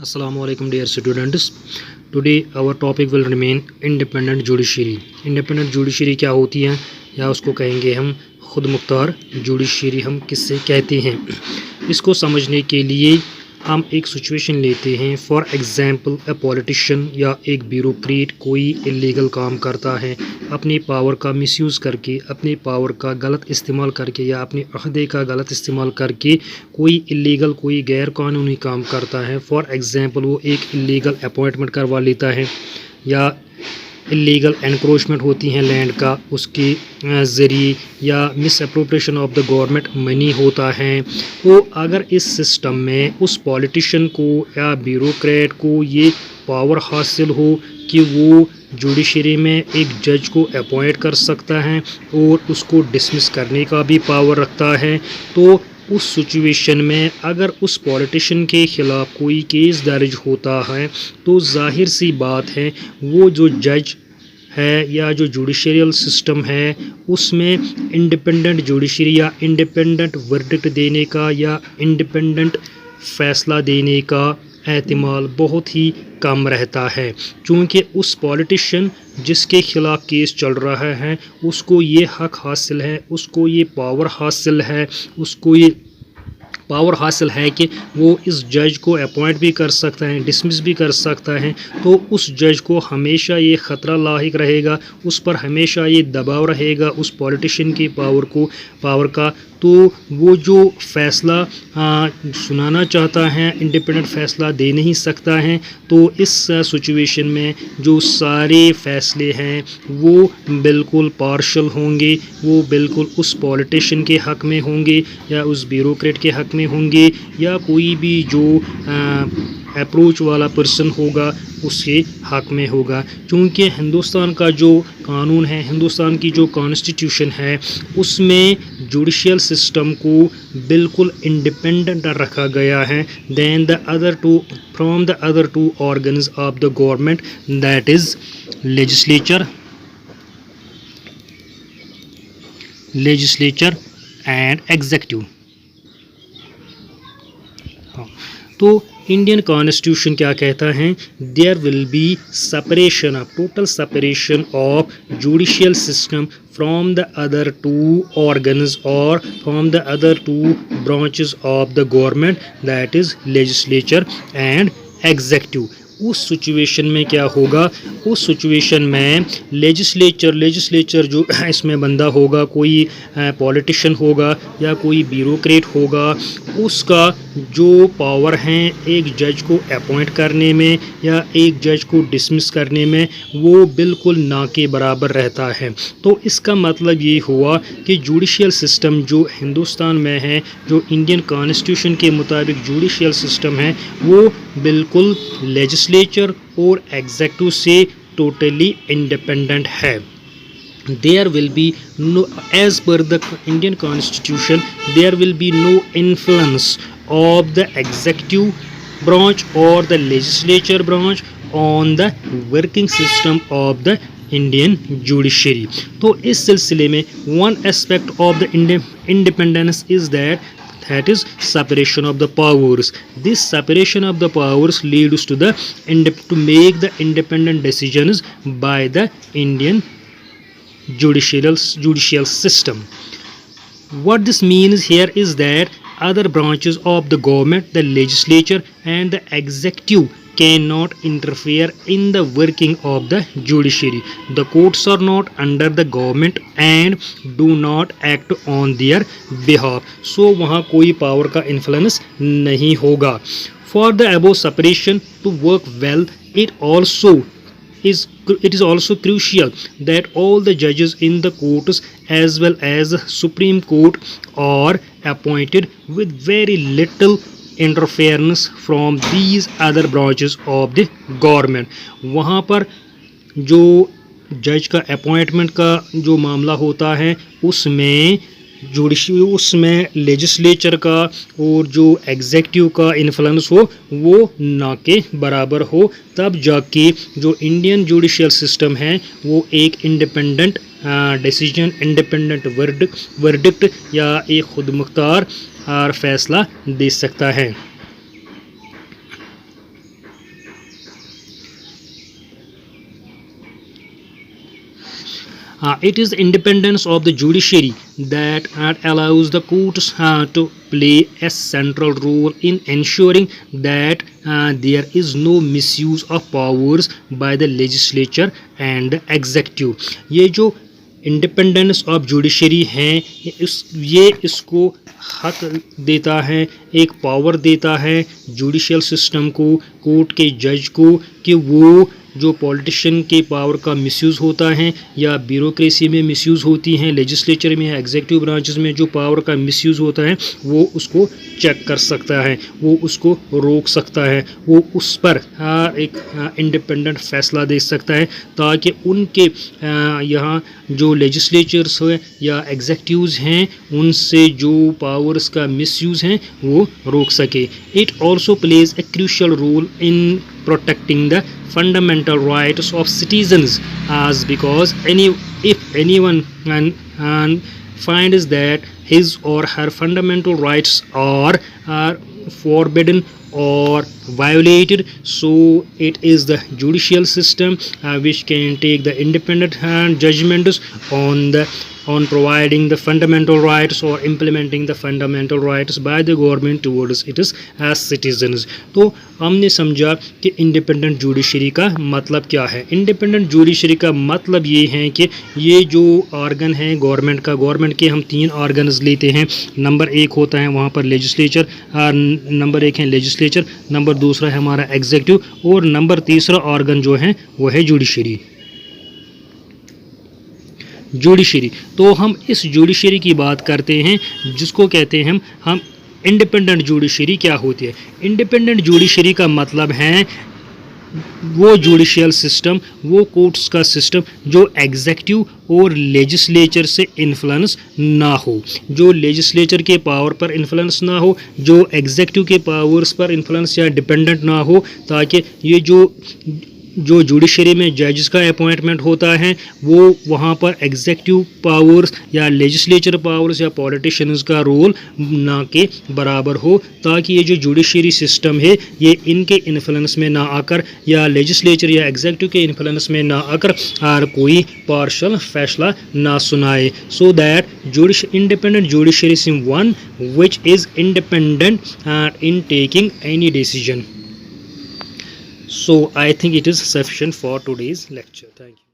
Assalamu alaikum dear students. Today our topic will remain independent judiciary. Independent judiciary क्या होती है या उसको कहेंगे हम खुद मुख्तार जुडिशरी हम किससे कहते हैं। इसको समझने के लिए हम एक सिचुएशन लेते हैं। फॉर एग्ज़ाम्पल अ पॉलिटिशियन या एक ब्यूरोक्रेट कोई इलीगल काम करता है, अपनी पावर का मिसयूज़ करके, अपने पावर का गलत इस्तेमाल करके या अपने अहदे का गलत इस्तेमाल करके कोई इलीगल कोई गैर कानूनी काम करता है। फॉर एग्ज़ाम्पल वो एक इलीगल अपॉइंटमेंट करवा लेता है या इलीगल एनक्रोचमेंट होती हैं लैंड का उसके ज़रिए, या miss appropriation of the government money होता है। तो अगर इस सिस्टम में उस पॉलिटिशियन को या ब्यूरोक्रेट को ये पावर हासिल हो कि वो जुडिशरी में एक जज को अपॉइंट कर सकता है और उसको डिसमिस करने का भी पावर रखता है, तो उस सिचुएशन में अगर उस पॉलिटिशियन के ख़िलाफ़ कोई केस दर्ज होता है तो जाहिर सी बात है वो जो जज है या जो जुडिशरियल सिस्टम है उसमें इंडिपेंडेंट जुडिशरी या इंडिपेंडेंट वर्डिक्ट देने का या इंडिपेंडेंट फ़ैसला देने का एहतिमाल बहुत ही कम रहता है, क्योंकि उस पॉलिटिशियन जिसके ख़िलाफ़ केस चल रहा है उसको ये हक हासिल है, उसको ये पावर हासिल है, उसको ये पावर हासिल है कि वो इस जज को अपॉइंट भी कर सकता है, डिसमिस भी कर सकता है। तो उस जज को हमेशा ये ख़तरा लाहिक रहेगा, उस पर हमेशा ये दबाव रहेगा उस पॉलिटिशियन की पावर का। तो वो जो फ़ैसला सुनाना चाहता है इंडिपेंडेंट फ़ैसला दे नहीं सकता है। तो इस सिचुएशन में जो सारे फ़ैसले हैं वो बिल्कुल पार्शल होंगे, वो बिल्कुल उस पॉलिटिशियन के हक़ में होंगे या उस ब्यूरोक्रेट के हक़ में होंगे या कोई भी जो अप्रोच वाला पर्सन होगा उसके हक़ में होगा। क्योंकि हिंदुस्तान का जो कानून है, हिंदुस्तान की जो कॉन्स्टिट्यूशन है उसमें जुडिशियल सिस्टम को बिल्कुल इंडिपेंडेंट रखा गया है than the other two from the other two organs of the government, that is legislature and executive. तो इंडियन कॉन्स्टिट्यूशन क्या कहता है? There will be separation of total separation of judicial system from the other two organs or from the other two branches of the government, that is legislature and executive। उस situation में क्या होगा? उस situation में legislature जो इसमें बंदा होगा, कोई पॉलिटिशियन होगा या कोई ब्यूरोक्रेट होगा, उसका जो पावर है एक जज को अपॉइंट करने में या एक जज को डिसमिस करने में वो बिल्कुल ना के बराबर रहता है। तो इसका मतलब ये हुआ कि जुडिशियल सिस्टम जो हिंदुस्तान में है, जो इंडियन कॉन्स्टिट्यूशन के मुताबिक जुडिशियल सिस्टम है, वो बिल्कुल लेजिस्लेचर और एग्जीक्यूटिव से टोटली इंडिपेंडेंट है। There will be no, as per the Indian Constitution, there will be no influence of the executive branch or the legislature branch on the working system of the Indian judiciary। तो इस सिलसिले में one aspect of the independence is that is separation of the powers। This separation of the powers leads to the to make the independent decisions by the Indian judicial system। What this means here is that other branches of the government, the legislature and the executive, cannot interfere in the working of the judiciary। The courts are not under the government and do not act on their behalf। So वहाँ कोई power का influence नहीं होगा। For the above separation to work well, it is also crucial that all the judges in the courts as well as the Supreme Court are appointed with very little interference from these other branches of the government। वहाँ पर जो जज का appointment का जो मामला होता है उसमें लेजिस्लेचर का और जो एग्जीक्यूटिव का इन्फ्लुएंस हो वो ना के बराबर हो, तब जाके जो इंडियन जुडिशियल सिस्टम है वो एक इंडिपेंडेंट डिसीजन, इंडिपेंडेंट वर्डिक्ट या एक खुद मुख्तार फ़ैसला दे सकता है। It is the independence of the judiciary that allows the courts to play a central role in ensuring that there is no misuse of powers by the legislature and the executive. ये जो independence of judiciary है ये इसको हक देता है, एक power देता है जुडिशियल सिस्टम को, कोर्ट के जज को, कि वो जो पॉलिटिशियन के पावर का मिसयूज़ होता है या ब्यूरोक्रेसी में मिसयूज़ होती हैं, लेजिस्लेचर में या एग्जीक्यूटिव ब्रांचेस में जो पावर का मिसयूज़ होता है वो उसको चेक कर सकता है, वो उसको रोक सकता है, वो उस पर एक इंडिपेंडेंट फैसला दे सकता है ताकि उनके यहाँ जो लेजिस्लेचर्स हैं या एग्जीक्यूटिव्स हैं उनसे जो पावर्स का मिसयूज़ हैं वो रोक सके. It also plays a crucial role in protecting the fundamental rights of citizens, as because if anyone finds that his or her fundamental rights are forbidden or violated, so it is the judicial system which can take the independent judgments on providing the fundamental rights or implementing the fundamental rights by the government towards its citizens. तो हमने समझा कि independent judiciary का मतलब क्या है. Independent judiciary का मतलब ये है कि ये जो ऑर्गन है गवर्नमेंट के हम 3 ऑर्गन्स लेते हैं. नंबर 1 होता है वहाँ पर लेजिस्लेचर, नंबर 1 है लेजिस्लेचर, नंबर 2 है हमारा एग्जीक्यूटिव और नंबर 3 ऑर्गन जो है वो है जुडिशरी. तो हम इस जुडिशरी की बात करते हैं जिसको कहते हैं हम इंडिपेंडेंट जुडिशरी. क्या होती है इंडिपेंडेंट जुडिशरी का मतलब है वो जुडिशियल सिस्टम, वो कोर्ट्स का सिस्टम जो एग्जीक्यूटिव और लेजिस्लेचर से इन्फ्लुएंस ना हो, जो लेजिस्लेचर के पावर पर इन्फ्लुएंस ना हो, जो एग्जीक्यूटिव के पावर्स पर इन्फ्लुएंस या डिपेंडेंट ना हो, ताकि ये जो जुडिशरी में जजेस का अपॉइंटमेंट होता है वो वहाँ पर एग्जीक्यूटिव पावर्स या लेजिस्लेचर पावर्स या पॉलिटिशियंस का रोल ना के बराबर हो, ताकि ये जो जुडिशरी सिस्टम है ये इनके इन्फ्लुएंस में ना आकर या लेजिस्लेचर या एग्जीक्यूटिव के इन्फ्लुएंस में ना आकर और कोई पार्शल फैसला ना सुनाए. So that independent judiciary is one which is independent in taking any decision. So I think it is sufficient for today's lecture. Thank you.